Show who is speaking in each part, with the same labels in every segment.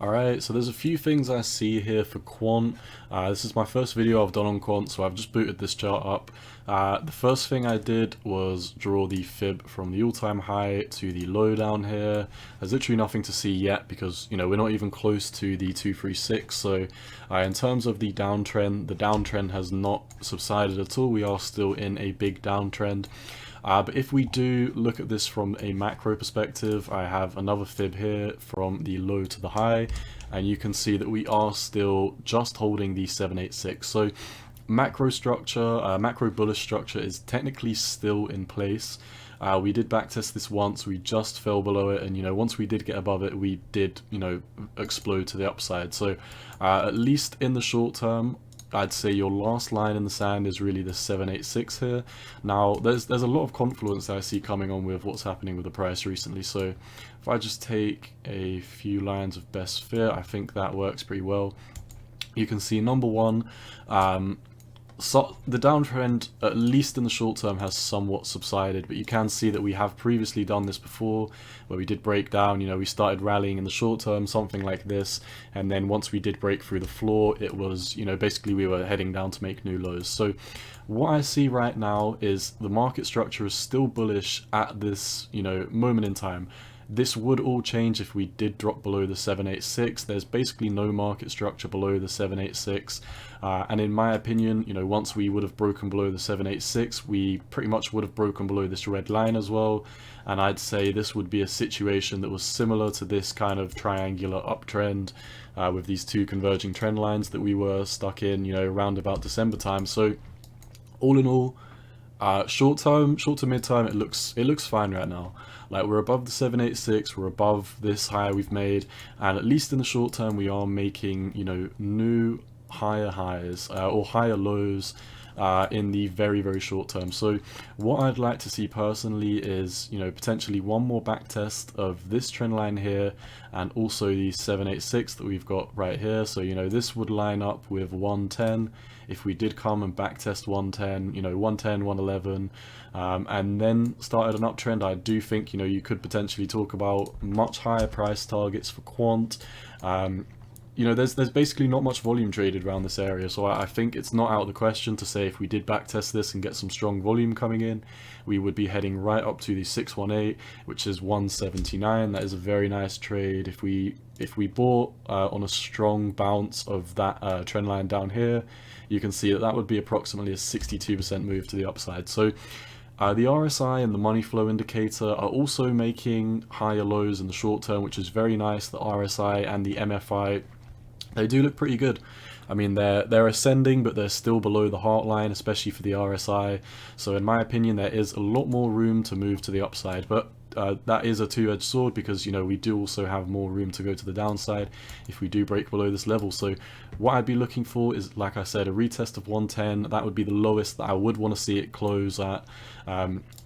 Speaker 1: Alright, so there's a few things I see here for Quant. This is my first video I've done on Quant, so I've just booted this chart up. The first thing I did was draw the fib from the all-time high to the low down here. There's literally nothing to see yet because, you know, we're not even close to the 236. So in terms of the downtrend has not subsided at all. We are still in a big downtrend. But if we do look at this from a macro perspective, I have another fib here from the low to the high, and you can see that we are still just holding the 786. So macro structure, macro bullish structure is technically still in place. We did backtest this once, we just fell below it, and you know, once we did get above it, we did, you know, explode to the upside. So at least in the short term, I'd say your last line in the sand is really the 786 here. Now, there's a lot of confluence that I see coming on with what's happening with the price recently. So if I just take a few lines of best fit, I think that works pretty well. You can see number one, so the downtrend, at least in the short term, has somewhat subsided, but you can see that we have previously done this before, where we did break down, you know, we started rallying in the short term, something like this, and then once we did break through the floor, it was, you know, basically we were heading down to make new lows. So what I see right now is the market structure is still bullish at this, you know, moment in time. This would all change if we did drop below the 786. There's basically no market structure below the 786. And in my opinion, you know, once we would have broken below the 786, we pretty much would have broken below this red line as well. And I'd say this would be a situation that was similar to this kind of triangular uptrend with these two converging trend lines that we were stuck in, you know, around about December time. So all in all, short to mid time, it looks fine right now. Like, we're above the 786, we're above this high we've made, and at least in the short term we are making, you know, new higher highs or higher lows in the very short term. So what I'd like to see personally is, you know, potentially one more back test of this trend line here, and also the 786 that we've got right here. So, you know, this would line up with 110 if we did come and back test 110, you know, 110, 111, and then started an uptrend. I do think, you know, you could potentially talk about much higher price targets for Quant. You know, there's basically not much volume traded around this area, so I think it's not out of the question to say if we did backtest this and get some strong volume coming in, we would be heading right up to the 618, which is 179. That is a very nice trade. If we bought on a strong bounce of that trend line down here, you can see that that would be approximately a 62% move to the upside. So the RSI and the money flow indicator are also making higher lows in the short term, which is very nice. The RSI and the MFI, they do look pretty good. I mean, they're ascending, but they're still below the heart line, especially for the RSI. So in my opinion, there is a lot more room to move to the upside. But that is a two-edged sword because, you know, we do also have more room to go to the downside if we do break below this level. So what I'd be looking for is, like I said, a retest of 110. That would be the lowest that I would want to see it close at.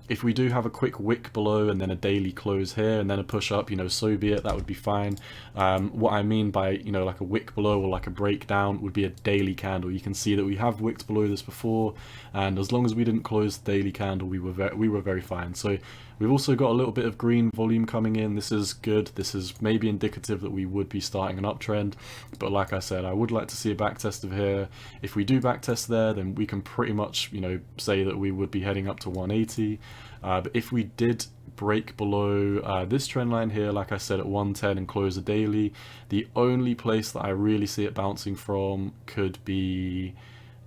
Speaker 1: If we do have a quick wick below and then a daily close here and then a push up, you know, so be it, that would be fine. What I mean by, you know, like a wick below or like a breakdown would be a daily candle. You can see that we have wicked below this before, and as long as we didn't close the daily candle, we were very fine. So we've also got a little bit of green volume coming in. This is good. This is maybe indicative that we would be starting an uptrend. But like I said, I would like to see a backtest of here. If we do backtest there, then we can pretty much, you know, say that we would be heading up to 180. But if we did break below this trend line here, like I said, at 110 and close a daily, the only place that I really see it bouncing from could be,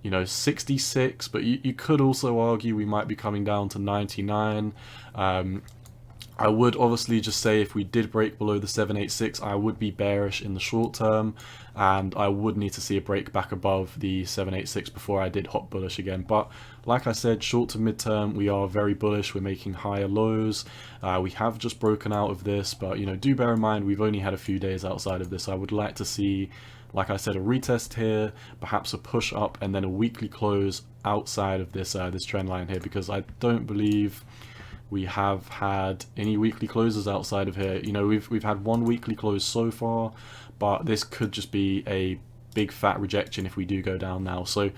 Speaker 1: you know, 66, but you could also argue we might be coming down to 99. I would obviously just say if we did break below the 786, I would be bearish in the short term, and I would need to see a break back above the 786 before I did hop bullish again. But like I said, short to mid term, we are very bullish. We're making higher lows. We have just broken out of this, but, you know, do bear in mind we've only had a few days outside of this. I would like to see, like I said, a retest here, perhaps a push up, and then a weekly close outside of this this trend line here, because I don't believe we have had any weekly closes outside of here. You know, we've had one weekly close so far, but this could just be a big fat rejection if we do go down now. So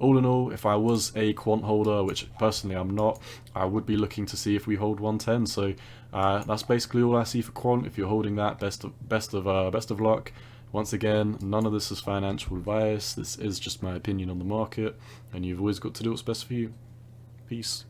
Speaker 1: all in all, if I was a quant holder, which personally I'm not, I would be looking to see if we hold 110. So that's basically all I see for quant. If you're holding that, best of luck. Once again, none of this is financial advice, this is just my opinion on the market, and you've always got to do what's best for you. Peace.